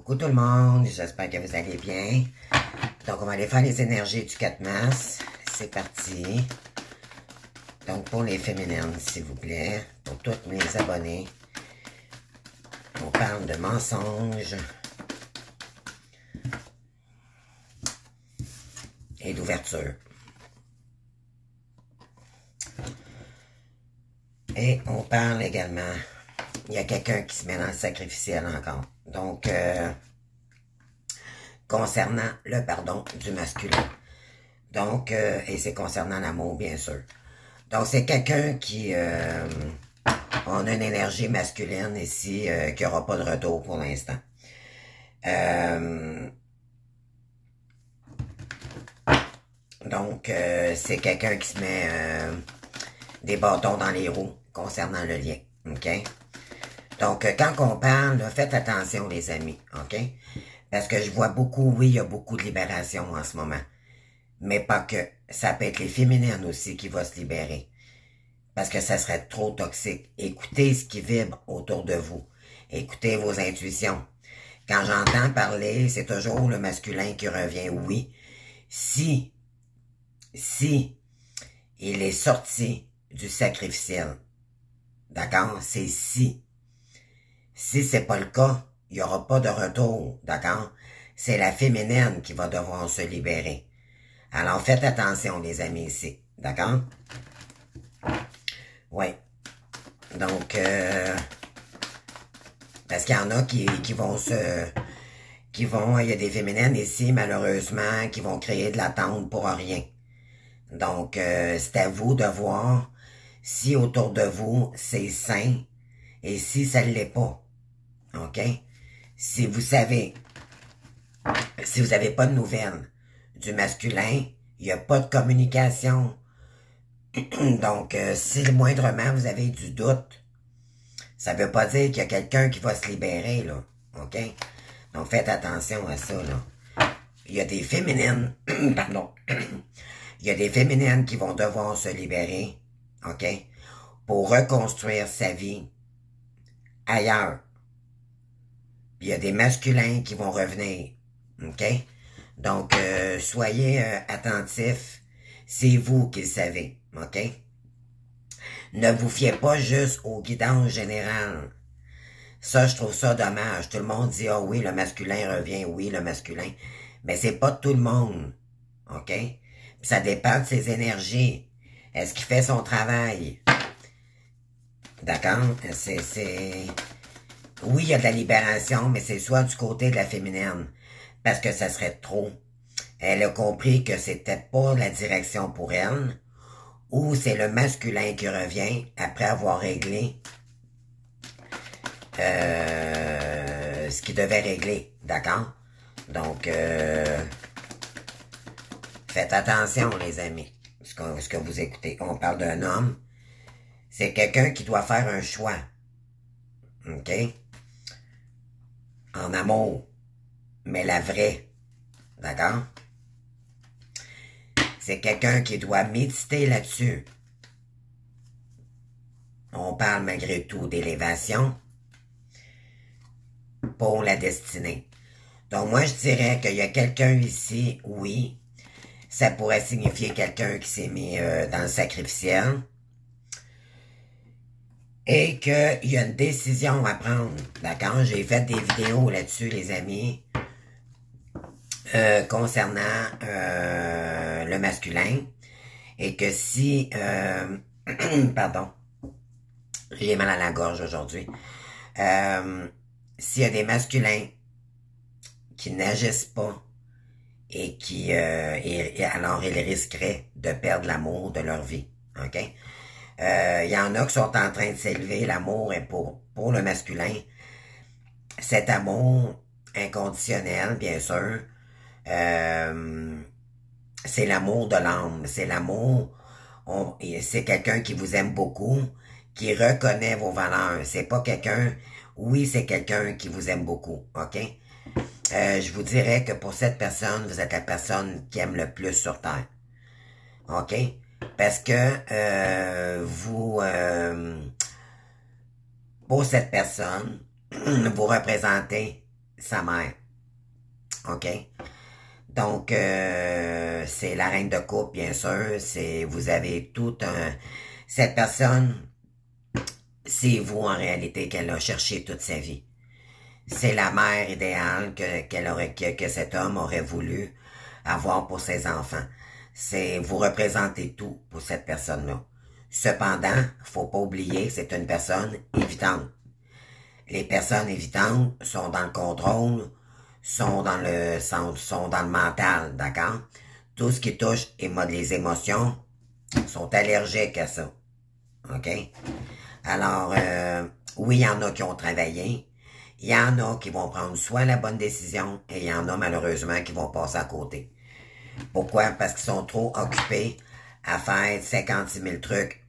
Coucou tout le monde, j'espère que vous allez bien. Donc, on va aller faire les énergies du 4 mars. C'est parti. Donc, pour les féminines, s'il vous plaît, pour toutes mes abonnés, on parle de mensonges et d'ouverture. Et on parle également, il y a quelqu'un qui se met dans le sacrificiel encore. Donc, concernant le pardon du masculin. Donc, et c'est concernant l'amour, bien sûr. Donc, c'est quelqu'un qui on a une énergie masculine ici qui n'aura pas de retour pour l'instant. Donc, c'est quelqu'un qui se met des bâtons dans les roues concernant le lien. OK? Donc, quand on parle, là, faites attention, les amis. OK? Parce que je vois beaucoup, oui, il y a beaucoup de libération en ce moment. Mais pas que. Ça peut être les féminines aussi qui vont se libérer. Parce que ça serait trop toxique. Écoutez ce qui vibre autour de vous. Écoutez vos intuitions. Quand j'entends parler, c'est toujours le masculin qui revient. Oui. Si il est sorti du sacrificiel. D'accord? C'est si. Si c'est pas le cas, il n'y aura pas de retour. D'accord? C'est la féminine qui va devoir se libérer. Alors, faites attention, les amis, ici. D'accord? Oui. Donc, parce qu'il y en a qui vont il y a des féminines ici, malheureusement, qui vont créer de l'attente pour rien. Donc, c'est à vous de voir si autour de vous, c'est sain et si ça ne l'est pas. OK? Si vous savez, si vous n'avez pas de nouvelles du masculin, il n'y a pas de communication. Donc, si moindrement vous avez du doute, ça veut pas dire qu'il y a quelqu'un qui va se libérer, là. OK? Donc, faites attention à ça, là. Il y a des féminines, pardon, il y a des féminines qui vont devoir se libérer, OK? Pour reconstruire sa vie ailleurs. Puis il y a des masculins qui vont revenir, OK? Donc, soyez attentifs. C'est vous qui le savez, OK? Ne vous fiez pas juste aux guidances générales. Ça, je trouve ça dommage. Tout le monde dit, ah oui, le masculin revient, oui, le masculin. Mais c'est pas tout le monde, OK? Puis ça dépend de ses énergies. Est-ce qu'il fait son travail? D'accord? Oui, il y a de la libération, mais c'est soit du côté de la féminine. Parce que ça serait trop. Elle a compris que c'était pas la direction pour elle. Ou c'est le masculin qui revient après avoir réglé ce qu'il devait régler. D'accord? Donc, faites attention, les amis. Ce que vous écoutez. On parle d'un homme. C'est quelqu'un qui doit faire un choix. OK? En amour. Mais la vraie. D'accord? C'est quelqu'un qui doit méditer là-dessus. On parle malgré tout d'élévation pour la destinée. Donc moi, je dirais qu'il y a quelqu'un ici, oui, ça pourrait signifier quelqu'un qui s'est mis dans le sacrificiel et qu'il y a une décision à prendre. D'accord? J'ai fait des vidéos là-dessus, les amis, concernant le masculin et que si pardon, j'ai mal à la gorge aujourd'hui. S'il y a des masculins qui n'agissent pas et qui alors ils risqueraient de perdre l'amour de leur vie. OK? Il y en a qui sont en train de s'élever. L'amour est pour le masculin. Cet amour inconditionnel, bien sûr, c'est l'amour de l'âme. C'est l'amour. C'est quelqu'un qui vous aime beaucoup, qui reconnaît vos valeurs. C'est pas quelqu'un... Oui, c'est quelqu'un qui vous aime beaucoup. OK? Je vous dirais que pour cette personne, vous êtes la personne qui aime le plus sur Terre. OK? Parce que pour cette personne, vous représentez sa mère. OK? Donc, c'est la reine de coupe, bien sûr. Vous avez tout un... Cette personne, c'est vous, en réalité, qu'elle a cherché toute sa vie. C'est la mère idéale que cet homme aurait voulu avoir pour ses enfants. Vous représentez tout pour cette personne-là. Cependant, faut pas oublier que c'est une personne évitante. Les personnes évitantes sont dans le contrôle, sont dans le mental, d'accord? Tout ce qui touche les émotions sont allergiques à ça. OK? Alors, oui, il y en a qui ont travaillé. Il y en a qui vont prendre soit la bonne décision et il y en a malheureusement qui vont passer à côté. Pourquoi? Parce qu'ils sont trop occupés à faire 56 000 trucs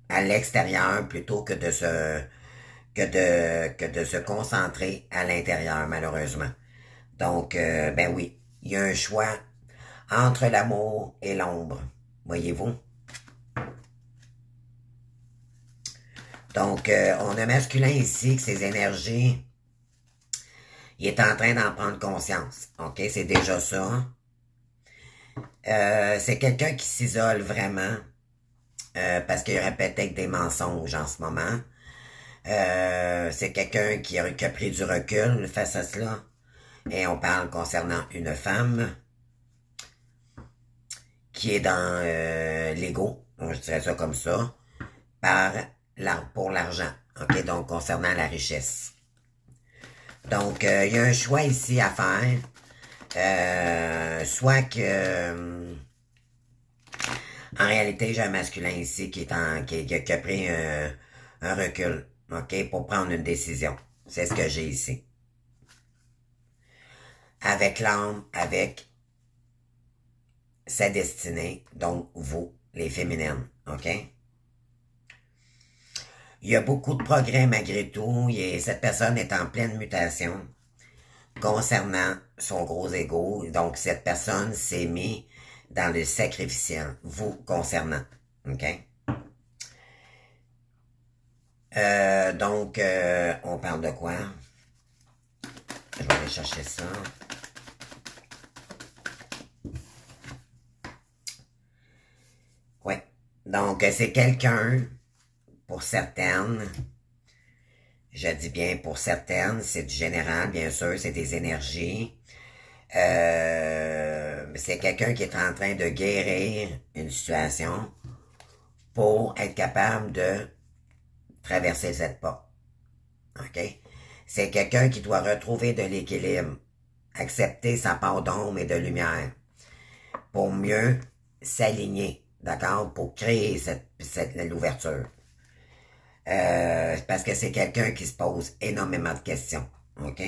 à l'extérieur plutôt que de se concentrer à l'intérieur, malheureusement. Donc, ben oui, il y a un choix entre l'amour et l'ombre, voyez-vous? Donc, on a masculin ici, que ses énergies, il est en train d'en prendre conscience. OK, c'est déjà ça. C'est quelqu'un qui s'isole vraiment, parce qu'il répète peut-être des mensonges en ce moment. C'est quelqu'un qui a pris du recul face à cela. Et on parle concernant une femme qui est dans l'ego, je dirais ça comme ça, pour l'argent. OK, donc concernant la richesse. Donc, il y a un choix ici à faire. Soit que... en réalité, j'ai un masculin ici qui a pris un recul, OK, pour prendre une décision. C'est ce que j'ai ici. Avec l'âme, avec sa destinée, donc vous, les féminines, OK? Il y a beaucoup de progrès malgré tout. Cette personne est en pleine mutation concernant son gros ego. Donc, cette personne s'est mise dans le sacrificiel, vous concernant. OK? Donc, on parle de quoi? Je vais aller chercher ça. Ouais. Donc, c'est quelqu'un, pour certaines, je dis bien pour certaines, c'est du général, bien sûr, c'est des énergies. C'est quelqu'un qui est en train de guérir une situation pour être capable de traverser cette porte. OK? C'est quelqu'un qui doit retrouver de l'équilibre, accepter sa part d'ombre et de lumière pour mieux s'aligner, d'accord? Pour créer l'ouverture. Parce que c'est quelqu'un qui se pose énormément de questions, OK?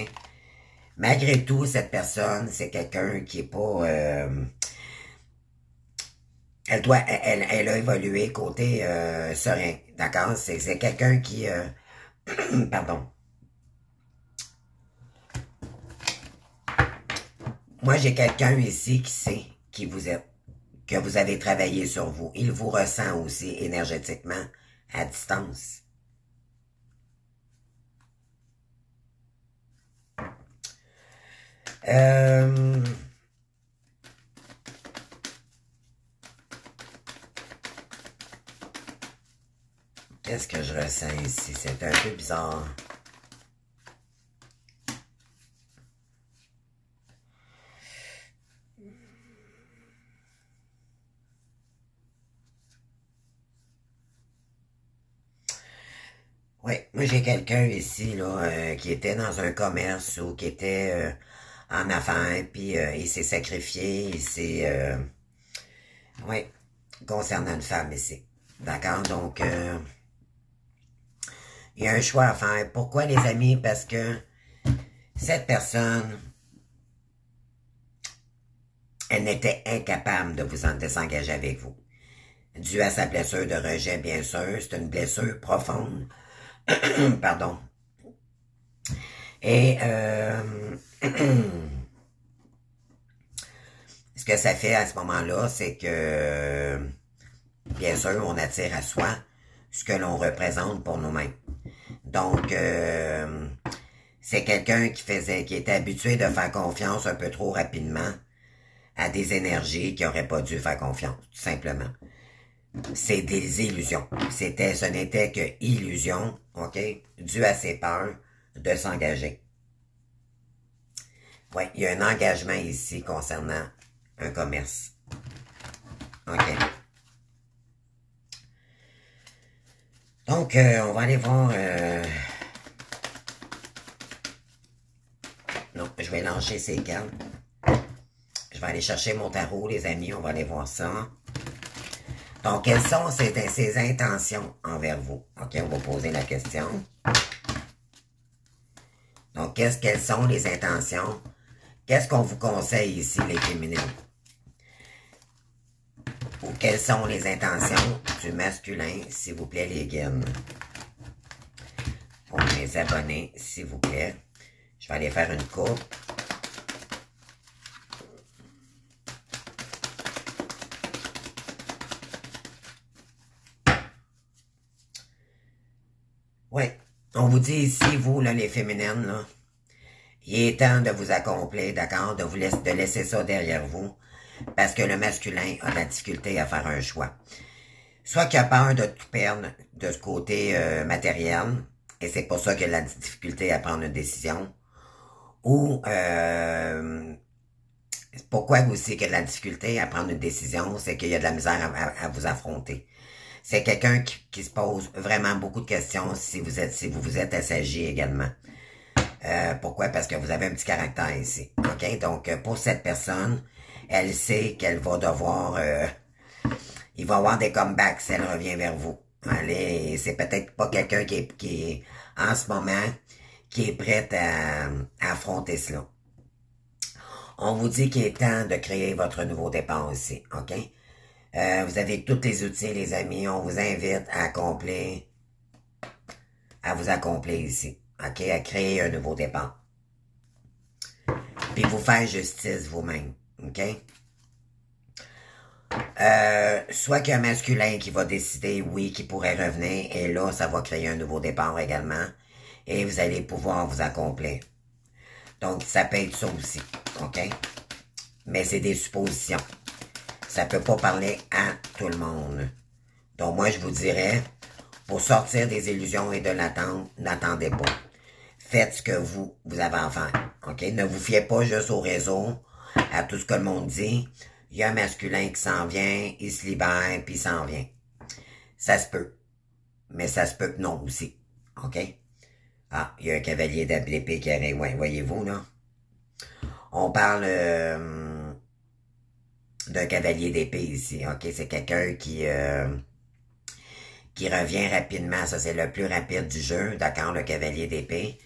Malgré tout, cette personne, c'est quelqu'un qui est pas... elle a évolué côté serein, d'accord? C'est quelqu'un qui... pardon. Moi, j'ai quelqu'un ici qui sait qui vous êtes, que vous avez travaillé sur vous. Il vous ressent aussi énergétiquement à distance. Qu'est-ce que je ressens ici? C'est un peu bizarre. Oui, moi j'ai quelqu'un ici là qui était dans un commerce ou qui était en affaires, puis il s'est sacrifié, il s'est... oui, concernant une femme ici. D'accord? Donc, il y a un choix à faire. Pourquoi les amis? Parce que cette personne, elle n'était incapable de désengager avec vous. Dû à sa blessure de rejet, bien sûr. C'est une blessure profonde. Pardon. Et ce que ça fait à ce moment-là, c'est que, bien sûr, on attire à soi ce que l'on représente pour nous-mêmes. Donc, c'est quelqu'un qui était habitué de faire confiance un peu trop rapidement à des énergies qui n'auraient pas dû faire confiance, tout simplement. C'est des illusions. Ce n'était que illusion, ok, dû à ses peurs de s'engager. Oui, il y a un engagement ici concernant un commerce. OK. Donc, on va aller voir... Non, je vais lâcher ces cartes. Je vais aller chercher mon tarot, les amis. On va aller voir ça. Donc, quelles sont ses intentions envers vous? OK, on va poser la question. Donc, quelles sont les intentions? Qu'est-ce qu'on vous conseille ici, les féminines? Ou quelles sont les intentions du masculin, s'il vous plaît, les gaines? Pour mes abonnés, s'il vous plaît. Je vais aller faire une coupe. Oui, on vous dit ici, vous, là, les féminines, là, il est temps de vous accomplir, d'accord, de laisser ça derrière vous, parce que le masculin a de la difficulté à faire un choix. Soit qu'il a peur de tout perdre de ce côté matériel, et c'est pour ça qu'il a de la difficulté à prendre une décision, ou pourquoi aussi qu'il a de la difficulté à prendre une décision, c'est qu'il y a de la misère à vous affronter. C'est quelqu'un qui se pose vraiment beaucoup de questions si vous vous êtes assagi également. Pourquoi? Parce que vous avez un petit caractère ici. OK? Donc, pour cette personne, elle sait qu'elle va devoir... il va avoir des comebacks si elle revient vers vous. C'est peut-être pas quelqu'un qui est en ce moment qui est prête à affronter cela. On vous dit qu'il est temps de créer votre nouveau départ ici. OK? Vous avez tous les outils, les amis. On vous invite à vous accomplir ici. OK? À créer un nouveau départ. Puis vous faire justice vous-même. OK? Soit qu'il y a un masculin qui va décider, oui, qui pourrait revenir, et là, ça va créer un nouveau départ également, et vous allez pouvoir vous accomplir. Donc, ça peut être ça aussi, OK? Mais c'est des suppositions. Ça peut pas parler à tout le monde. Donc, moi, je vous dirais, pour sortir des illusions et de l'attente, n'attendez pas. Faites ce que vous avez à faire, OK? Ne vous fiez pas juste au réseau, à tout ce que le monde dit. Il y a un masculin qui s'en vient, il se libère, puis il s'en vient. Ça se peut. Mais ça se peut que non aussi. OK? Ah, il y a un cavalier d'épée qui arrive. Ouais, voyez-vous, là? On parle d'un cavalier d'épée ici. OK? C'est quelqu'un qui revient rapidement. Ça, c'est le plus rapide du jeu. D'accord? Le cavalier d'épée.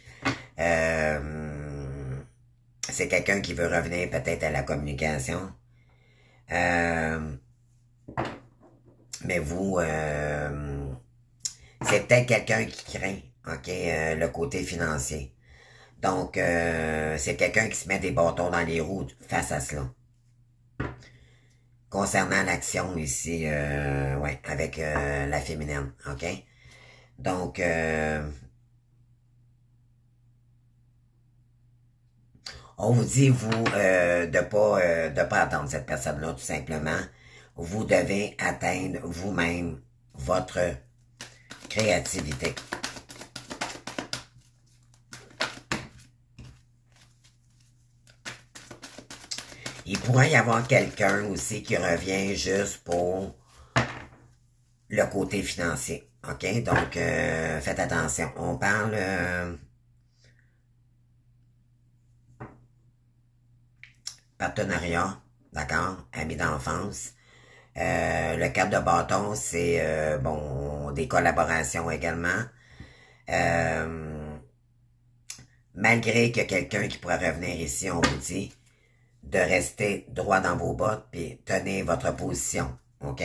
C'est quelqu'un qui veut revenir peut-être à la communication. Mais vous, c'est peut-être quelqu'un qui craint, OK, le côté financier. Donc, c'est quelqu'un qui se met des bâtons dans les roues face à cela. Concernant l'action ici, ouais, avec la féminine, OK? Donc, on vous dit, vous, de pas attendre cette personne-là, tout simplement. Vous devez atteindre vous-même votre créativité. Il pourrait y avoir quelqu'un aussi qui revient juste pour le côté financier. OK? Donc, faites attention. On parle... partenariat, d'accord? Amis d'enfance. Le cadre de bâton, c'est, bon, des collaborations également. Malgré qu'il y a quelqu'un qui pourrait revenir ici, on vous dit de rester droit dans vos bottes puis tenez votre position, OK?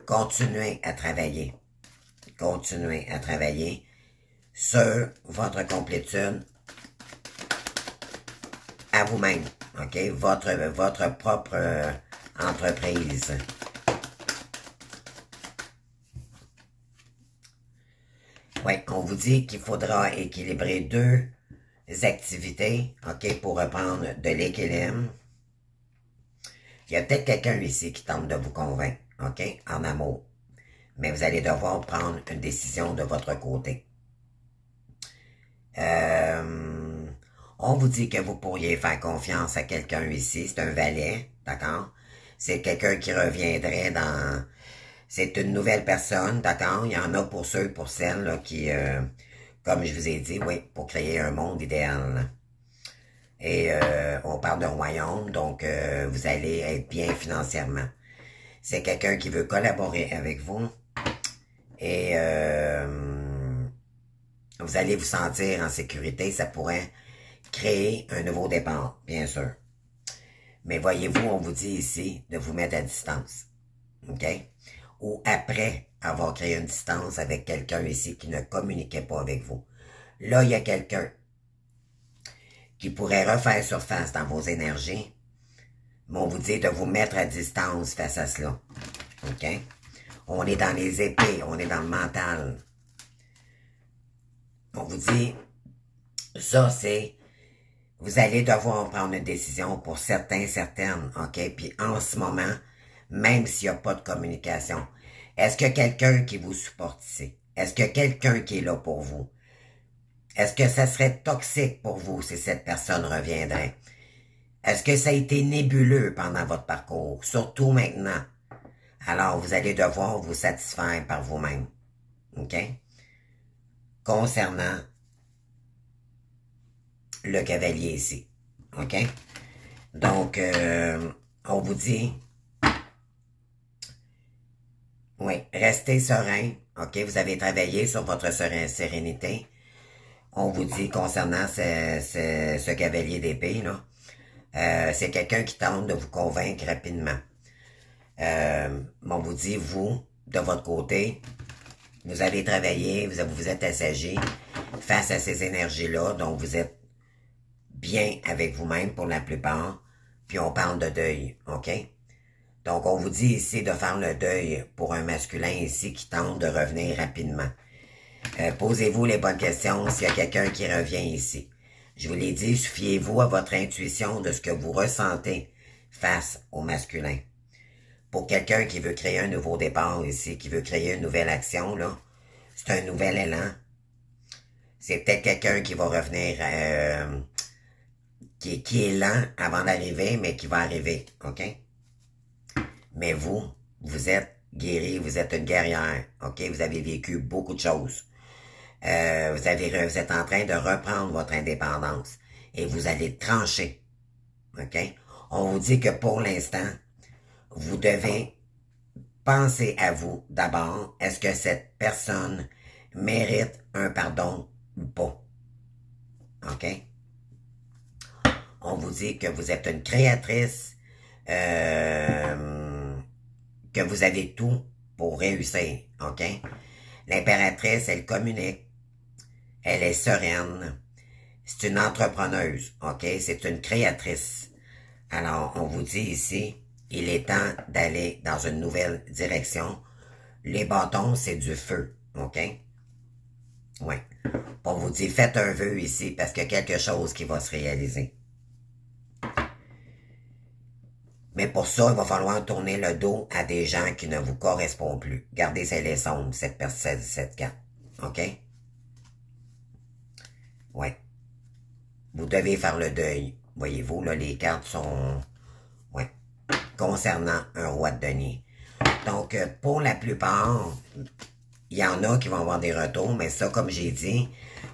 Continuez à travailler. Continuez à travailler sur votre complétude à vous-même, OK? Votre propre entreprise. Oui, on vous dit qu'il faudra équilibrer deux activités, OK, pour reprendre de l'équilibre. Il y a peut-être quelqu'un ici qui tente de vous convaincre, OK, en amour. Mais vous allez devoir prendre une décision de votre côté. On vous dit que vous pourriez faire confiance à quelqu'un ici. C'est un valet, d'accord? C'est quelqu'un qui reviendrait dans... C'est une nouvelle personne, d'accord? Il y en a pour ceux, pour celles là, qui, comme je vous ai dit, oui, pour créer un monde idéal. Et on parle de royaume, donc vous allez être bien financièrement. C'est quelqu'un qui veut collaborer avec vous. Et vous allez vous sentir en sécurité. Ça pourrait créer un nouveau départ, bien sûr. Mais voyez-vous, on vous dit ici de vous mettre à distance. OK? Ou après avoir créé une distance avec quelqu'un ici qui ne communiquait pas avec vous. Là, il y a quelqu'un qui pourrait refaire surface dans vos énergies. Mais on vous dit de vous mettre à distance face à cela. OK? On est dans les épées, on est dans le mental. On vous dit, ça c'est, vous allez devoir prendre une décision pour certains, certaines, OK? Puis en ce moment, même s'il n'y a pas de communication, est-ce qu'il y a quelqu'un qui vous supporte ici? Est-ce qu'il y a quelqu'un qui est là pour vous? Est-ce que ça serait toxique pour vous si cette personne reviendrait? Est-ce que ça a été nébuleux pendant votre parcours? Surtout maintenant. Alors, vous allez devoir vous satisfaire par vous-même. OK? Concernant le cavalier ici. OK? Donc, on vous dit, oui, restez serein. OK? Vous avez travaillé sur votre sérénité. On vous dit concernant ce cavalier d'épée, là, c'est quelqu'un qui tente de vous convaincre rapidement. On vous dit, vous, de votre côté, vous avez travaillé, vous êtes assagi face à ces énergies-là, donc vous êtes bien avec vous-même pour la plupart, puis on parle de deuil, OK? Donc, on vous dit ici de faire le deuil pour un masculin ici qui tente de revenir rapidement. Posez-vous les bonnes questions s'il y a quelqu'un qui revient ici. Je vous l'ai dit, fiez-vous à votre intuition de ce que vous ressentez face au masculin. Pour quelqu'un qui veut créer un nouveau départ ici, qui veut créer une nouvelle action, là, c'est un nouvel élan. C'est peut-être quelqu'un qui va revenir, qui est lent avant d'arriver, mais qui va arriver, OK? Mais vous, vous êtes guéri, vous êtes une guerrière, OK? Vous avez vécu beaucoup de choses. Vous êtes en train de reprendre votre indépendance et vous allez trancher, OK? On vous dit que pour l'instant, vous devez penser à vous d'abord. Est-ce que cette personne mérite un pardon ou pas? OK? On vous dit que vous êtes une créatrice, que vous avez tout pour réussir, OK? L'impératrice, elle communique, elle est sereine, c'est une entrepreneuse, OK? C'est une créatrice. Alors, on vous dit ici, il est temps d'aller dans une nouvelle direction. Les bâtons, c'est du feu, OK? Oui. On vous dit, faites un vœu ici parce qu'il y a quelque chose qui va se réaliser. Mais pour ça, il va falloir tourner le dos à des gens qui ne vous correspondent plus. Gardez ces sombres, cette carte. OK? Oui. Vous devez faire le deuil. Voyez-vous, là, les cartes sont... Oui. Concernant un roi de denier. Donc, pour la plupart, il y en a qui vont avoir des retours, mais ça, comme j'ai dit,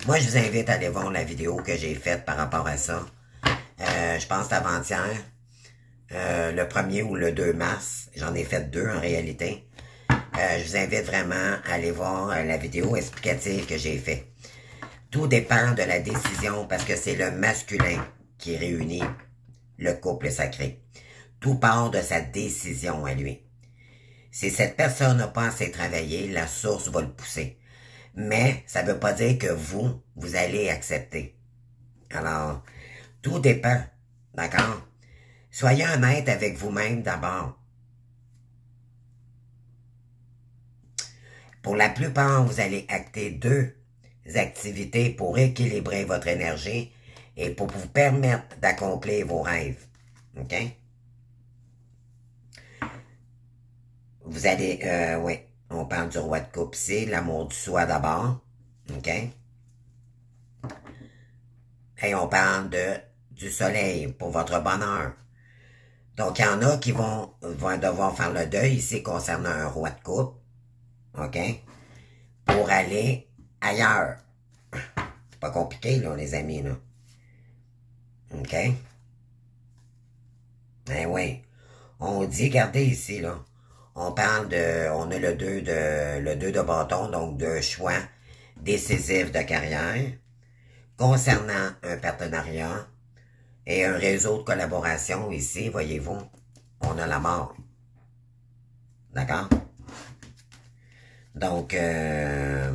moi, je vous invite à aller voir la vidéo que j'ai faite par rapport à ça. Je pense avant-hier. Le 1er ou le 2 mars. J'en ai fait 2 en réalité. Je vous invite vraiment à aller voir la vidéo explicative que j'ai faite. Tout dépend de la décision parce que c'est le masculin qui réunit le couple sacré. Tout part de sa décision à lui. Si cette personne n'a pas assez travaillé, la source va le pousser. Mais ça ne veut pas dire que vous allez accepter. Alors, tout dépend. D'accord? Soyez honnête avec vous-même d'abord. Pour la plupart, vous allez acter 2 activités pour équilibrer votre énergie et pour vous permettre d'accomplir vos rêves. OK? Vous allez, oui, on parle du roi de coupe ici, l'amour du soi d'abord. OK? Et on parle du soleil pour votre bonheur. Donc, il y en a qui vont devoir faire le deuil ici concernant un roi de coupe. OK? Pour aller ailleurs. C'est pas compliqué, là, les amis, là. OK? Ben oui. On dit, regardez ici, là. On parle on a le 2 de bâton, donc de choix décisif de carrière. Concernant un partenariat et un réseau de collaboration ici, voyez-vous, on a la mort. D'accord? Donc, eh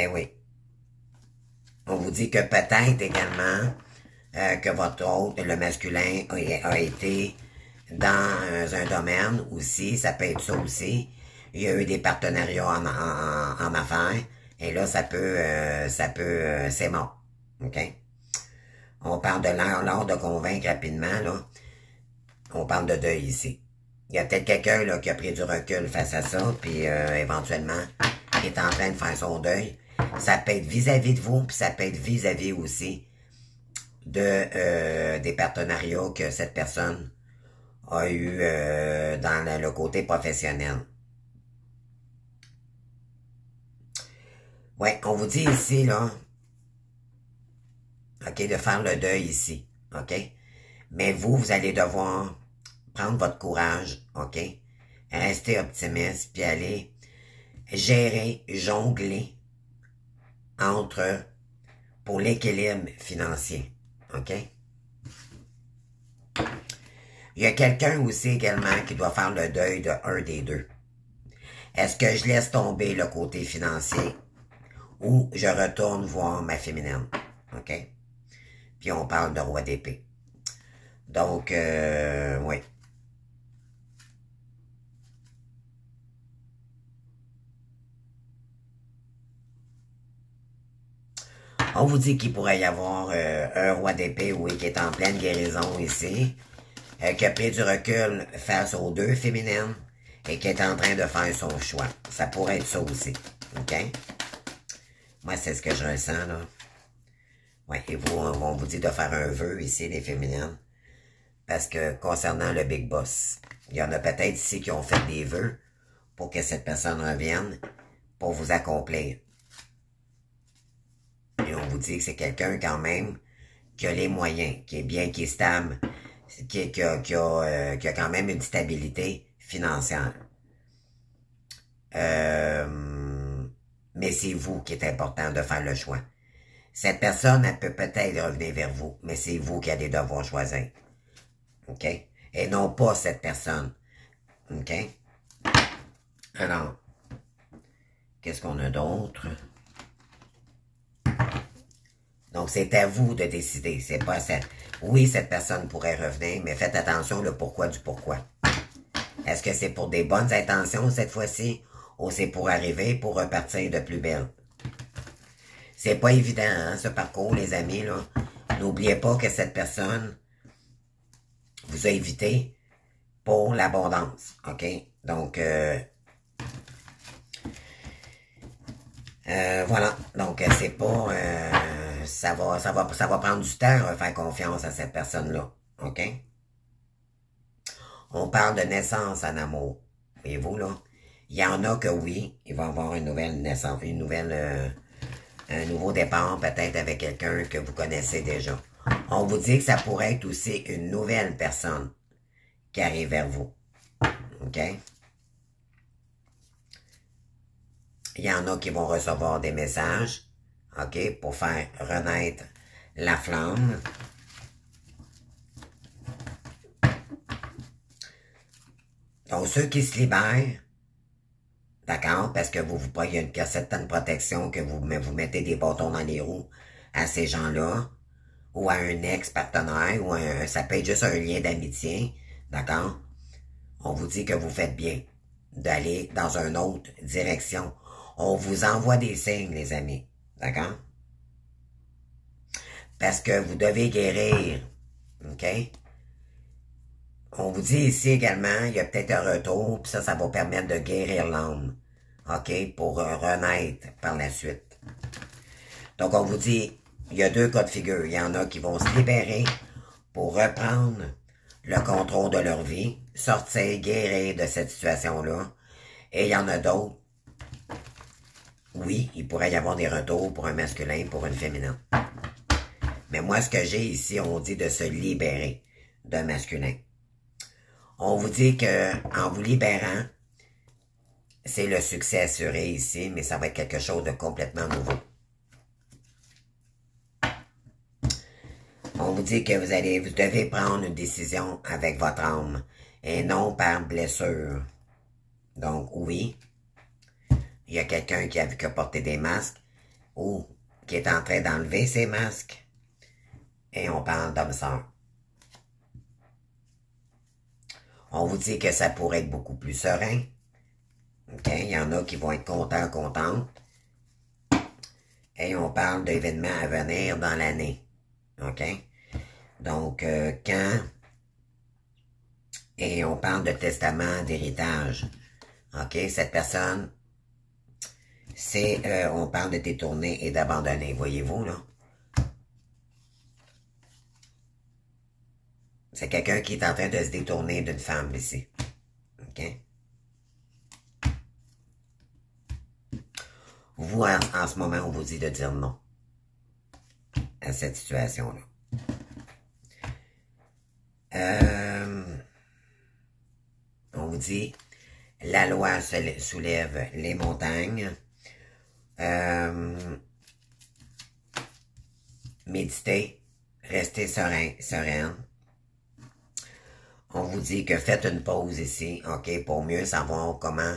oui. On vous dit que peut-être également que votre hôte, le masculin, a été dans un domaine aussi, ça peut être ça aussi. Il y a eu des partenariats en affaires, et là, c'est mort. OK? On parle de l'art de convaincre rapidement, là. On parle de deuil ici. Il y a peut-être quelqu'un là qui a pris du recul face à ça, puis éventuellement, qui est en train de faire son deuil. Ça peut être vis-à-vis de vous, puis ça peut être vis-à-vis aussi des partenariats que cette personne a eu dans le côté professionnel. Ouais, on vous dit ici, là, OK, de faire le deuil ici, OK? Mais vous allez devoir prendre votre courage, OK? Rester optimiste, puis aller gérer, jongler pour l'équilibre financier, OK? Il y a quelqu'un aussi également qui doit faire le deuil de un des deux. Est-ce que je laisse tomber le côté financier ou je retourne voir ma féminine, OK? Puis on parle de roi d'épée. Donc, oui. On vous dit qu'il pourrait y avoir un roi d'épée, oui, qui est en pleine guérison ici, qui a pris du recul face aux deux féminines et qui est en train de faire son choix. Ça pourrait être ça aussi, OK? Moi, c'est ce que je ressens, là. Ouais, et vous, on vous dit de faire un vœu ici, les féminines, parce que concernant le Big Boss, il y en a peut-être ici qui ont fait des vœux pour que cette personne revienne pour vous accomplir. Et on vous dit que c'est quelqu'un quand même qui a les moyens, qui est bien, qui est stable, qui a quand même une stabilité financière. Mais c'est vous qui est important de faire le choix. Cette personne, elle peut peut-être revenir vers vous, mais c'est vous qui allez devoir choisir. OK? Et non pas cette personne. OK? Alors, qu'est-ce qu'on a d'autre? Donc, c'est à vous de décider. C'est pas cette... Oui, cette personne pourrait revenir, mais faites attention le pourquoi du pourquoi. Est-ce que c'est pour des bonnes intentions cette fois-ci ou c'est pour arriver, pour repartir de plus belle? C'est pas évident, hein, ce parcours, les amis, là. N'oubliez pas que cette personne vous a invité pour l'abondance, OK? Donc, voilà. Donc, c'est pas... ça va prendre du temps à faire confiance à cette personne-là, OK? On parle de naissance en amour. Voyez-vous, là? Il y en a que oui, il va y avoir une nouvelle naissance, un nouveau départ, peut-être avec quelqu'un que vous connaissez déjà. On vous dit que ça pourrait être aussi une nouvelle personne qui arrive vers vous. OK? Il y en a qui vont recevoir des messages, OK, pour faire renaître la flamme. Donc, ceux qui se libèrent, d'accord, parce que il y a une certaine protection que vous mettez des bâtons dans les roues à ces gens-là, ou à un ex-partenaire, ou ça peut être juste un lien d'amitié, d'accord? On vous dit que vous faites bien, d'aller dans une autre direction. On vous envoie des signes, les amis. D'accord? Parce que vous devez guérir. OK? On vous dit ici également, il y a peut-être un retour, puis ça va permettre de guérir l'âme. OK? Pour renaître par la suite. Donc, on vous dit, il y a deux cas de figure. Il y en a qui vont se libérer pour reprendre le contrôle de leur vie, sortir, guérir de cette situation-là. Et il y en a d'autres. Oui, il pourrait y avoir des retours pour un masculin, pour une féminine. Mais moi, ce que j'ai ici, on dit de se libérer d'un masculin. On vous dit que en vous libérant, c'est le succès assuré ici, mais ça va être quelque chose de complètement nouveau. On vous dit que vous devez prendre une décision avec votre âme et non par blessure. Donc, oui, il y a quelqu'un qui a porté des masques ou qui est en train d'enlever ses masques et on parle d'homme-sœur. On vous dit que ça pourrait être beaucoup plus serein. OK? Il y en a qui vont être contents, contentes. Et on parle d'événements à venir dans l'année. OK? Donc, quand... Et on parle de testament, d'héritage. OK? Cette personne, c'est... on parle de détourner et d'abandonner. Voyez-vous, là? C'est quelqu'un qui est en train de se détourner d'une femme, ici. OK? Vous, en ce moment, on vous dit de dire non à cette situation-là. On vous dit, la loi soulève les montagnes. Méditez, restez sereine. On vous dit que faites une pause ici, OK, pour mieux savoir comment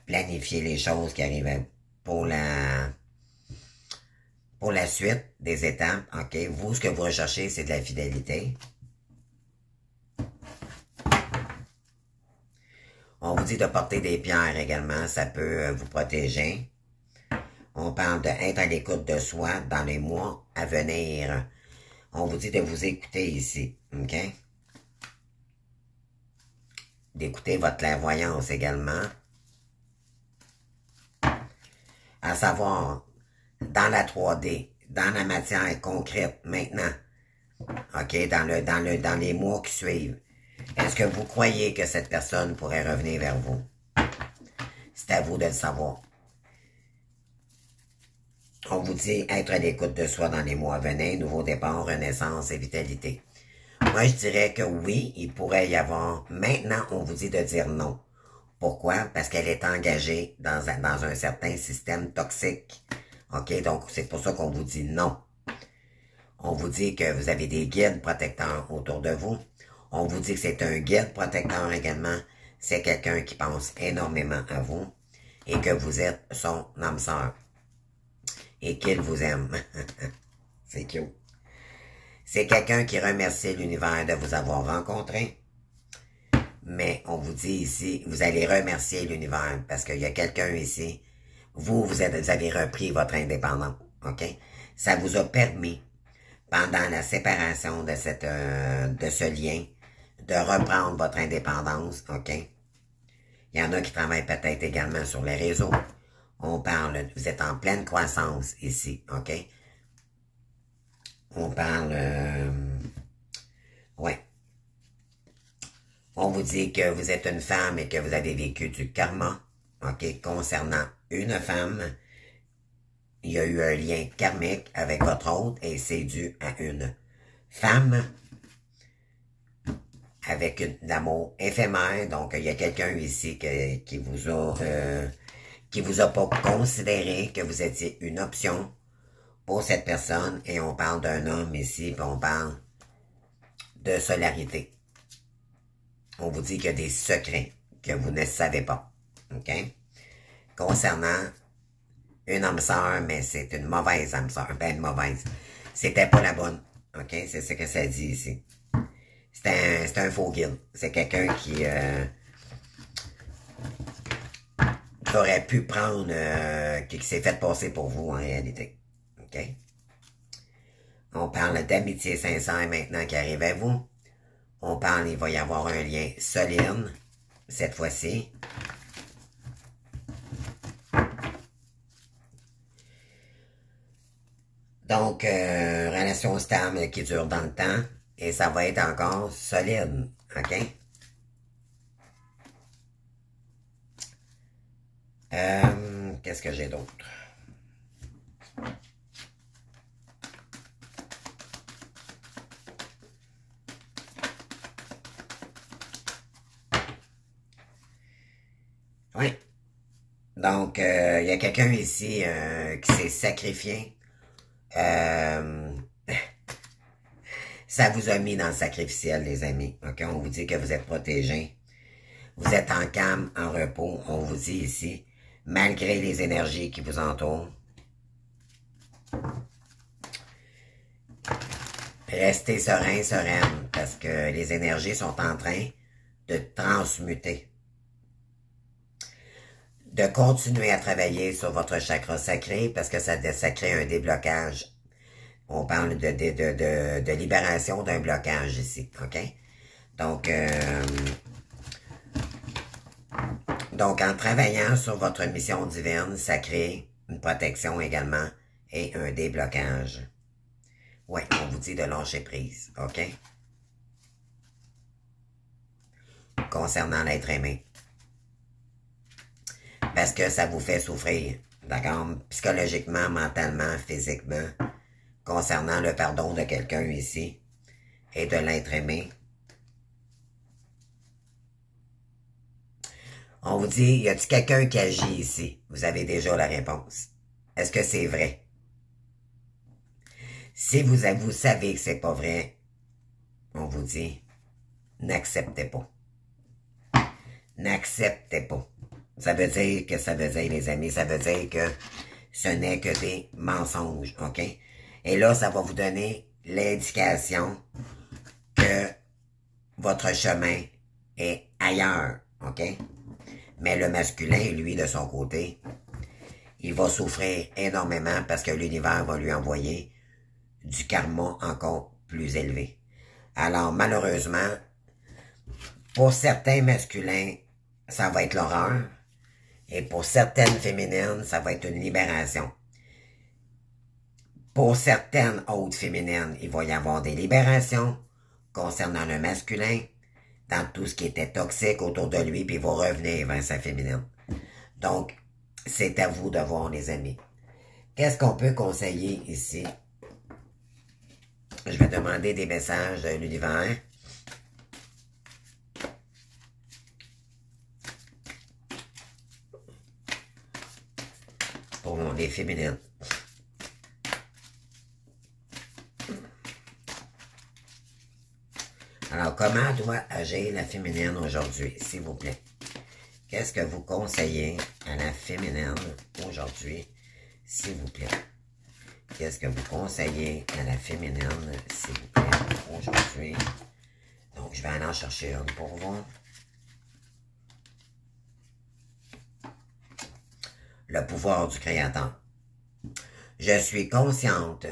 planifier les choses qui arrivent pour la suite des étapes, OK. Vous, ce que vous recherchez, c'est de la fidélité. On vous dit de porter des pierres également, ça peut vous protéger. On parle d'être à l'écoute de soi dans les mois à venir. On vous dit de vous écouter ici, OK? D'écouter votre clairvoyance également. À savoir, dans la 3D, dans la matière concrète, maintenant, OK, dans les mois qui suivent, est-ce que vous croyez que cette personne pourrait revenir vers vous? C'est à vous de le savoir. On vous dit être à l'écoute de soi dans les mois à venir, nouveau départ, renaissance et vitalité. Moi, je dirais que oui, il pourrait y avoir. Maintenant, on vous dit de dire non. Pourquoi? Parce qu'elle est engagée dans un certain système toxique. OK? Donc, c'est pour ça qu'on vous dit non. On vous dit que vous avez des guides protecteurs autour de vous. On vous dit que c'est un guide protecteur également. C'est quelqu'un qui pense énormément à vous et que vous êtes son âme-sœur. Et qu'il vous aime. C'est cute. C'est quelqu'un qui remercie l'univers de vous avoir rencontré. Mais on vous dit ici, vous allez remercier l'univers parce qu'il y a quelqu'un ici. Vous avez repris votre indépendance. OK? Ça vous a permis, pendant la séparation de ce lien, de reprendre votre indépendance. OK? Il y en a qui travaillent peut-être également sur les réseaux. On parle, vous êtes en pleine croissance ici. OK? On parle, ouais. On vous dit que vous êtes une femme et que vous avez vécu du karma, OK, concernant une femme. Il y a eu un lien karmique avec votre autre et c'est dû à une femme avec un amour éphémère. Donc, il y a quelqu'un ici qui vous a pas considéré que vous étiez une option pour cette personne, et on parle d'un homme ici, puis on parle de solidarité. On vous dit qu'il y a des secrets que vous ne savez pas, OK? Concernant une âme-sœur, mais c'est une mauvaise âme-sœur, ben une mauvaise. C'était pas la bonne, OK? C'est ce que ça dit ici. C'est un faux guide. C'est quelqu'un aurait pu prendre, qui s'est fait passer pour vous en réalité. OK? On parle d'amitié sincère maintenant qui arrive à vous. On parle, il va y avoir un lien solide, cette fois-ci. Donc, relation stable qui dure dans le temps. Et ça va être encore solide. OK? Qu'est-ce que j'ai d'autre? Oui. Donc, il y a quelqu'un ici qui s'est sacrifié. Ça vous a mis dans le sacrificiel, les amis. OK? On vous dit que vous êtes protégés. Vous êtes en calme, en repos. On vous dit ici, malgré les énergies qui vous entourent, restez serein, sereine, parce que les énergies sont en train de transmuter. De continuer à travailler sur votre chakra sacré, parce que ça crée un déblocage. On parle de libération d'un blocage ici, OK? Donc, en travaillant sur votre mission divine, ça crée une protection également et un déblocage. Oui, on vous dit de lâcher prise, OK? Concernant l'être aimé. Parce que ça vous fait souffrir, d'accord? Psychologiquement, mentalement, physiquement, concernant le pardon de quelqu'un ici et de l'être aimé. On vous dit, y a-t-il quelqu'un qui agit ici? Vous avez déjà la réponse. Est-ce que c'est vrai? Si vous savez que c'est pas vrai, on vous dit, n'acceptez pas. N'acceptez pas. Ça veut dire, les amis, ça veut dire que ce n'est que des mensonges, OK? Et là, ça va vous donner l'indication que votre chemin est ailleurs, OK? Mais le masculin, lui, de son côté, il va souffrir énormément parce que l'univers va lui envoyer du karma encore plus élevé. Alors, malheureusement, pour certains masculins, ça va être l'horreur. Et pour certaines féminines, ça va être une libération. Pour certaines autres féminines, il va y avoir des libérations concernant le masculin, dans tout ce qui était toxique autour de lui, puis il va revenir vers sa féminine. Donc, c'est à vous de voir, les amis. Qu'est-ce qu'on peut conseiller ici? Je vais demander des messages de l'univers. Pour les féminines. Alors, comment doit agir la féminine aujourd'hui, s'il vous plaît? Qu'est-ce que vous conseillez à la féminine aujourd'hui, s'il vous plaît? Qu'est-ce que vous conseillez à la féminine, s'il vous plaît, aujourd'hui? Donc, je vais aller en chercher une pour vous. Le pouvoir du Créateur. Je suis consciente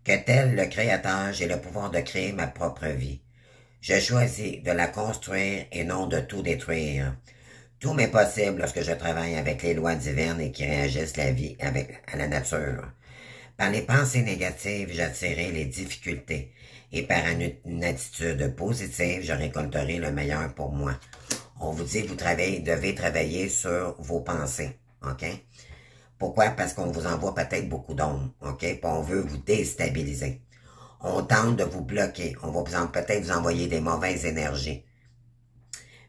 que tel le Créateur, j'ai le pouvoir de créer ma propre vie. Je choisis de la construire et non de tout détruire. Tout m'est possible lorsque je travaille avec les lois divines et qui réagissent la vie à la nature. Par les pensées négatives, j'attirerai les difficultés et par une attitude positive, je récolterai le meilleur pour moi. On vous dit que vous devez travailler sur vos pensées, OK? Pourquoi? Parce qu'on vous envoie peut-être beaucoup d'ondes, OK? Puis on veut vous déstabiliser. On tente de vous bloquer. On va peut-être vous envoyer des mauvaises énergies.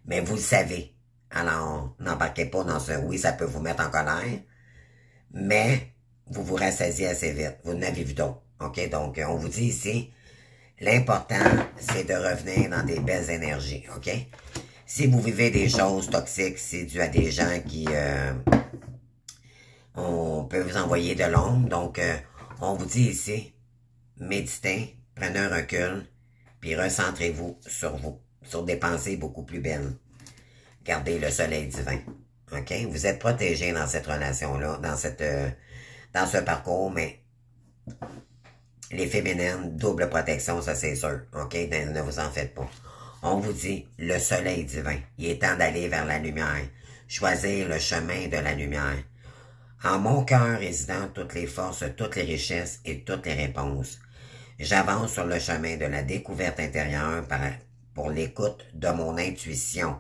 Mais vous le savez. Alors, n'embarquez pas dans ce... Oui, ça peut vous mettre en colère, mais vous vous rassasiez assez vite. Vous n'avez vu d'autres, OK? Donc, on vous dit ici, l'important, c'est de revenir dans des belles énergies, OK? Si vous vivez des choses toxiques, c'est dû à des gens qui... on peut vous envoyer de l'ombre. Donc, on vous dit ici, méditez, prenez un recul, puis recentrez-vous, sur des pensées beaucoup plus belles. Gardez le soleil divin. OK? Vous êtes protégé dans cette relation-là, dans ce parcours, mais les féminines, double protection, ça c'est sûr. OK? Ne vous en faites pas. On vous dit, le soleil divin. Il est temps d'aller vers la lumière. Choisir le chemin de la lumière. En mon cœur résident toutes les forces, toutes les richesses et toutes les réponses. J'avance sur le chemin de la découverte intérieure pour l'écoute de mon intuition.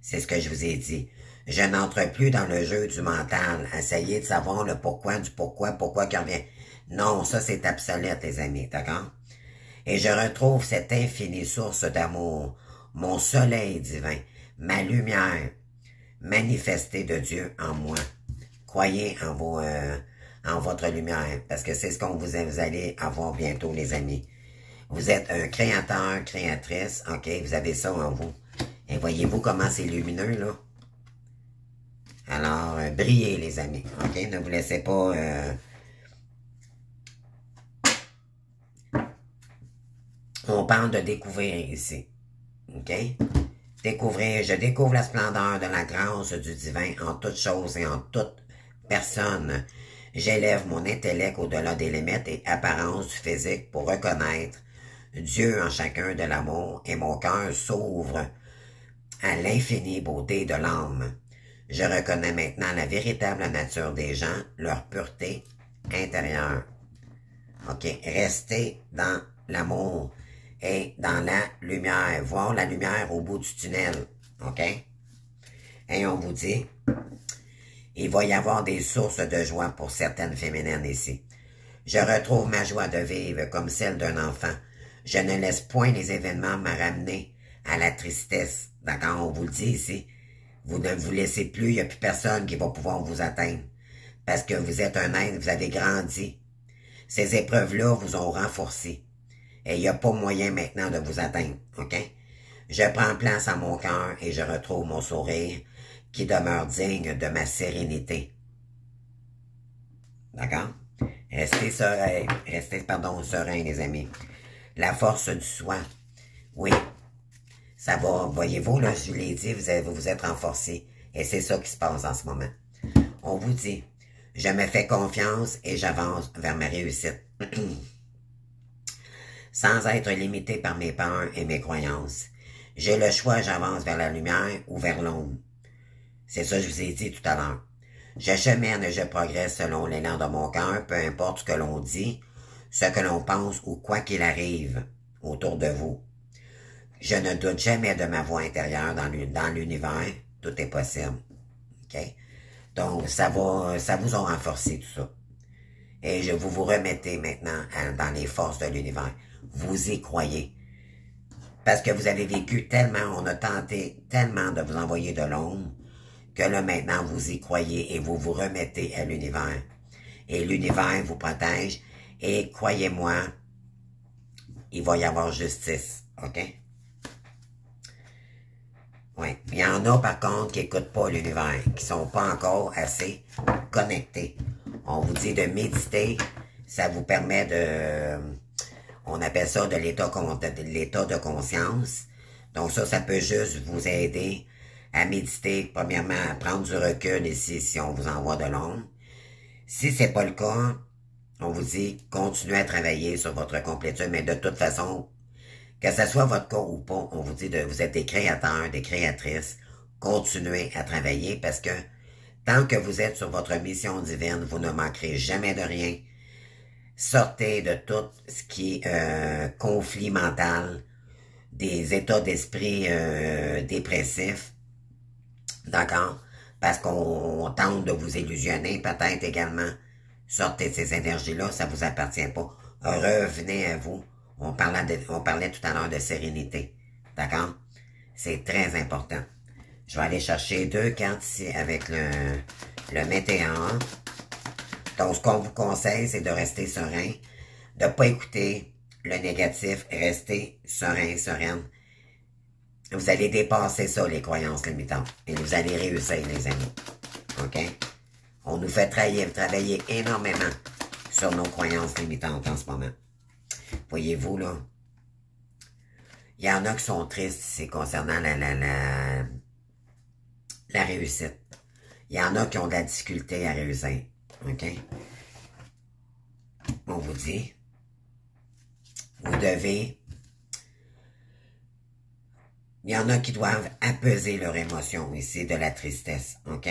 C'est ce que je vous ai dit. Je n'entre plus dans le jeu du mental, essayer de savoir le pourquoi du pourquoi qui revient. Non, ça c'est obsolète, les amis, d'accord? Et je retrouve cette infinie source d'amour, mon soleil divin, ma lumière, manifestée de Dieu en moi. Croyez en votre lumière, parce que c'est ce qu'on vous allez avoir bientôt, les amis. Vous êtes un créateur, créatrice, ok? Vous avez ça en vous. Et voyez-vous comment c'est lumineux, là? Alors, brillez, les amis, ok? Ne vous laissez pas... On parle de découvrir ici, ok? Découvrir, je découvre la splendeur de la grâce du divin en toutes choses et en toute personne. J'élève mon intellect au-delà des limites et apparences du physique pour reconnaître Dieu en chacun de l'amour et mon cœur s'ouvre à l'infinie beauté de l'âme. Je reconnais maintenant la véritable nature des gens, leur pureté intérieure. OK? Restez dans l'amour et dans la lumière. Voir la lumière au bout du tunnel. OK? Et on vous dit, il va y avoir des sources de joie pour certaines féminines ici. Je retrouve ma joie de vivre comme celle d'un enfant. Je ne laisse point les événements me ramener à la tristesse. D'accord? On vous le dit ici. Vous ne vous laissez plus, il n'y a plus personne qui va pouvoir vous atteindre. Parce que vous êtes un être, vous avez grandi. Ces épreuves-là vous ont renforcé. Et il n'y a pas moyen maintenant de vous atteindre. OK? Je prends place à mon cœur et je retrouve mon sourire qui demeure digne de ma sérénité. D'accord? Restez serein, serein, les amis. La force du soi. Oui. Ça va, voyez-vous, là, je vous l'ai dit, vous êtes renforcés. Et c'est ça qui se passe en ce moment. On vous dit, je me fais confiance et j'avance vers ma réussite. Sans être limité par mes peurs et mes croyances. J'ai le choix, j'avance vers la lumière ou vers l'ombre. C'est ça que je vous ai dit tout à l'heure. Je chemine et je progresse selon l'élan de mon cœur, peu importe ce que l'on dit, ce que l'on pense ou quoi qu'il arrive autour de vous. Je ne doute jamais de ma voix intérieure dans l'univers. Tout est possible. OK? Donc, ça vous a renforcé tout ça. Et vous vous remettez maintenant dans les forces de l'univers. Vous y croyez. Parce que vous avez vécu tellement, on a tenté tellement de vous envoyer de l'ombre, que là maintenant vous y croyez et vous vous remettez à l'univers. Et l'univers vous protège. Et croyez-moi, il va y avoir justice. OK? Oui. Il y en a par contre qui n'écoutent pas l'univers, qui sont pas encore assez connectés. On vous dit de méditer, ça vous permet de... On appelle ça de l'état de conscience. Donc ça peut juste vous aider à méditer, premièrement, à prendre du recul ici si on vous envoie de l'ombre. Si c'est pas le cas, on vous dit, continuez à travailler sur votre complétude, mais de toute façon, que ce soit votre cas ou pas, on vous dit, vous êtes des créateurs, des créatrices, continuez à travailler parce que tant que vous êtes sur votre mission divine, vous ne manquerez jamais de rien. Sortez de tout ce qui est conflit mental, des états d'esprit dépressifs, d'accord? Parce qu'on tente de vous illusionner peut-être également. Sortez de ces énergies-là, ça vous appartient pas. Revenez à vous. On parlait tout à l'heure de sérénité, d'accord? C'est très important. Je vais aller chercher 2 cartes ici avec le météore. Donc, ce qu'on vous conseille, c'est de rester serein, de ne pas écouter le négatif, rester serein, sereine. Vous allez dépasser ça, les croyances limitantes. Et vous allez réussir, les amis. OK? On nous fait travailler énormément sur nos croyances limitantes en ce moment. Voyez-vous, là? Il y en a qui sont tristes, c'est concernant la réussite. Il y en a qui ont de la difficulté à réussir. OK? On vous dit, vous devez... Il y en a qui doivent apaiser leur émotion ici de la tristesse. OK?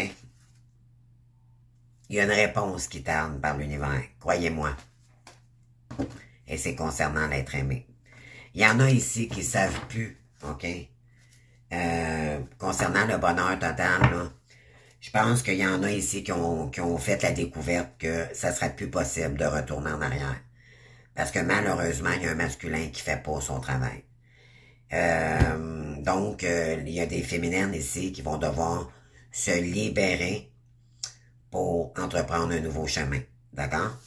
Il y a une réponse qui tarde par l'univers. Croyez-moi. Et c'est concernant l'être aimé. Il y en a ici qui ne savent plus. OK? Concernant le bonheur total, là, je pense qu'il y en a ici qui ont fait la découverte que ça ne serait plus possible de retourner en arrière. Parce que malheureusement, il y a un masculin qui fait pas son travail. Donc, il y a des féminines ici qui vont devoir se libérer pour entreprendre un nouveau chemin. D'accord?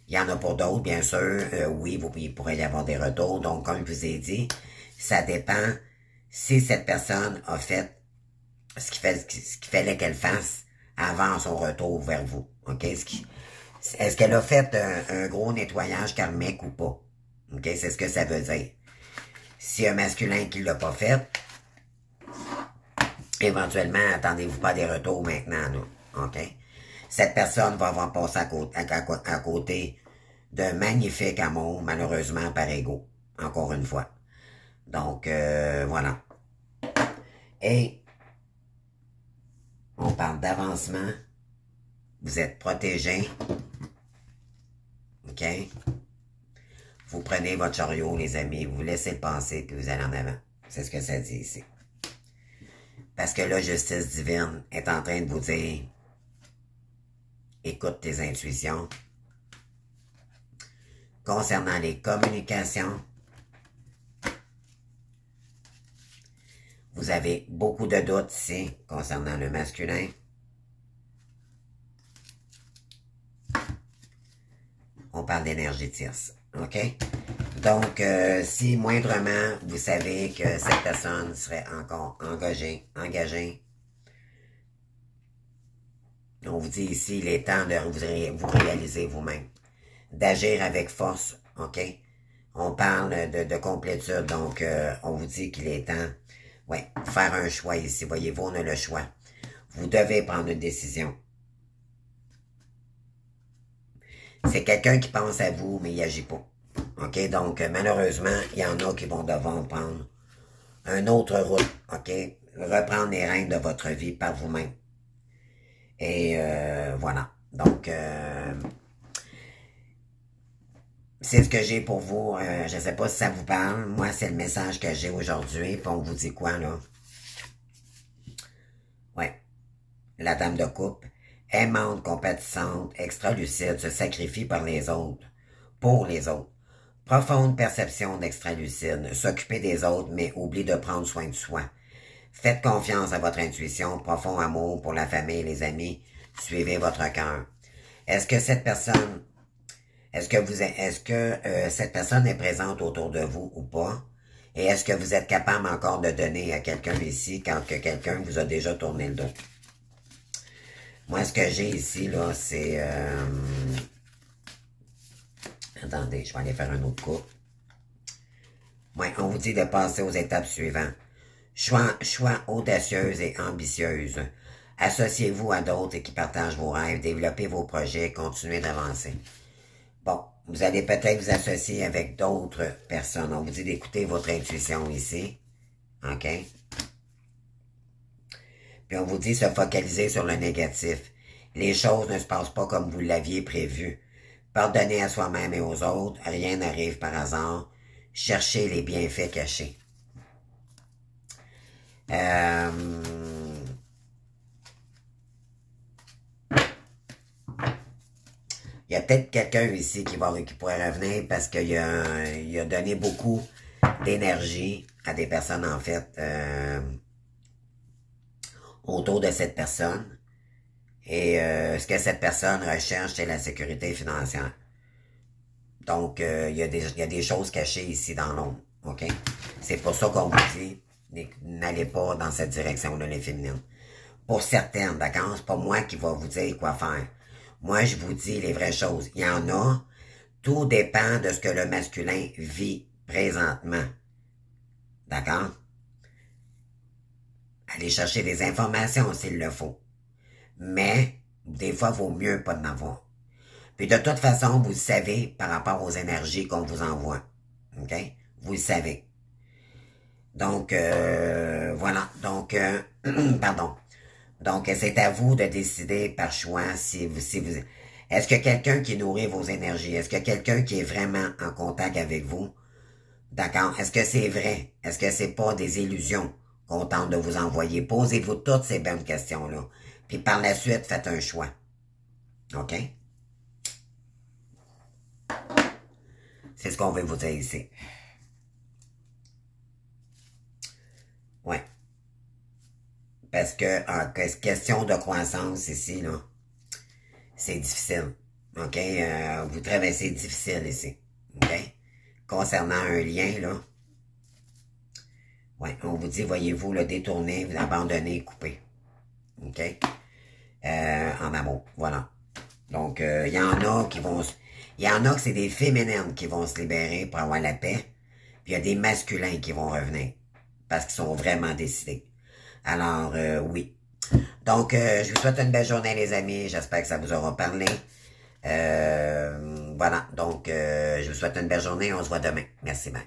Il y en a pour d'autres, bien sûr. Oui, il pourrait y avoir des retours. Donc, comme je vous ai dit, ça dépend si cette personne a fait ce qu'il fallait qu'elle fasse avant son retour vers vous. OK? Est-ce qu'elle a fait un gros nettoyage karmique ou pas? OK? C'est ce que ça veut dire. Si un masculin qui ne l'a pas fait, éventuellement, attendez-vous pas des retours maintenant, là. OK? Cette personne va avoir passé à côté d'un magnifique amour, malheureusement, par ego. Encore une fois. Donc, voilà. Et on parle d'avancement. Vous êtes protégé. OK? Vous prenez votre chariot, les amis, vous laissez le passer, puis vous allez en avant. C'est ce que ça dit ici. Parce que la justice divine est en train de vous dire, écoute tes intuitions. Concernant les communications, vous avez beaucoup de doutes ici concernant le masculin. On parle d'énergie tierce. OK? Donc, si moindrement vous savez que cette personne serait encore engagée, on vous dit ici, il est temps de vous réaliser vous-même. D'agir avec force. OK? On parle de complétude. Donc, on vous dit qu'il est temps, ouais, de faire un choix ici. Voyez-vous, on a le choix. Vous devez prendre une décision. C'est quelqu'un qui pense à vous, mais il n'agit pas. OK? Donc, malheureusement, il y en a qui vont devoir prendre une autre route. OK? Reprendre les rênes de votre vie par vous-même. Et voilà. Donc, c'est ce que j'ai pour vous. Je ne sais pas si ça vous parle. Moi, c'est le message que j'ai aujourd'hui. Puis on vous dit quoi, là? Ouais. La dame de coupe. Aimante, compatissante, extra-lucide, se sacrifie par les autres. Pour les autres. Profonde perception d'extra-lucide. S'occuper des autres, mais oublie de prendre soin de soi. Faites confiance à votre intuition. Profond amour pour la famille et les amis. Suivez votre cœur. Est-ce que cette personne... Est-ce que cette personne est présente autour de vous ou pas? Et est-ce que vous êtes capable encore de donner à quelqu'un ici quand que quelqu'un vous a déjà tourné le dos? Moi, ce que j'ai ici, là, c'est... Attendez, je vais aller faire un autre coup. Ouais, on vous dit de passer aux étapes suivantes. Choix audacieuse et ambitieuse. Associez-vous à d'autres qui partagent vos rêves, développez vos projets, continuez d'avancer. Bon, vous allez peut-être vous associer avec d'autres personnes. On vous dit d'écouter votre intuition ici. OK? Puis on vous dit se focaliser sur le négatif. Les choses ne se passent pas comme vous l'aviez prévu. Pardonnez à soi-même et aux autres. Rien n'arrive par hasard. Cherchez les bienfaits cachés. Il y a peut-être quelqu'un ici qui pourrait revenir parce qu'il a donné beaucoup d'énergie à des personnes, en fait, autour de cette personne. Et ce que cette personne recherche, c'est la sécurité financière. Donc, il y a des choses cachées ici dans l'ombre. OK? C'est pour ça qu'on vous dit, n'allez pas dans cette direction-là, les féminines. Pour certaines, d'accord? C'est pas moi qui va vous dire quoi faire. Moi, je vous dis les vraies choses. Il y en a. Tout dépend de ce que le masculin vit présentement. D'accord? Allez chercher des informations s'il le faut. Mais, des fois, il vaut mieux pas d'en avoir. Puis de toute façon, vous le savez par rapport aux énergies qu'on vous envoie. OK? Vous le savez. Donc, voilà. Donc, pardon. Donc, c'est à vous de décider par choix si vous... Est-ce que quelqu'un qui nourrit vos énergies? Est-ce que quelqu'un qui est vraiment en contact avec vous? D'accord? Est-ce que c'est vrai? Est-ce que c'est pas des illusions qu'on tente de vous envoyer? Posez-vous toutes ces bonnes questions-là. Puis par la suite, faites un choix. OK? C'est ce qu'on veut vous dire ici. Ouais. Parce que en question de croissance ici, là, c'est difficile. OK? Vous traversez difficile ici. OK? Concernant un lien, là, ouais, on vous dit, voyez-vous, le détourner, vous abandonner, couper. OK? En amour. Voilà. Donc, il y en a qui vont... Il y en a que c'est des féminines qui vont se libérer pour avoir la paix. Puis il y a des masculins qui vont revenir. Parce qu'ils sont vraiment décidés. Alors, oui. Donc, je vous souhaite une belle journée, les amis. J'espère que ça vous aura parlé. Voilà. Donc, je vous souhaite une belle journée. On se voit demain. Merci, bye.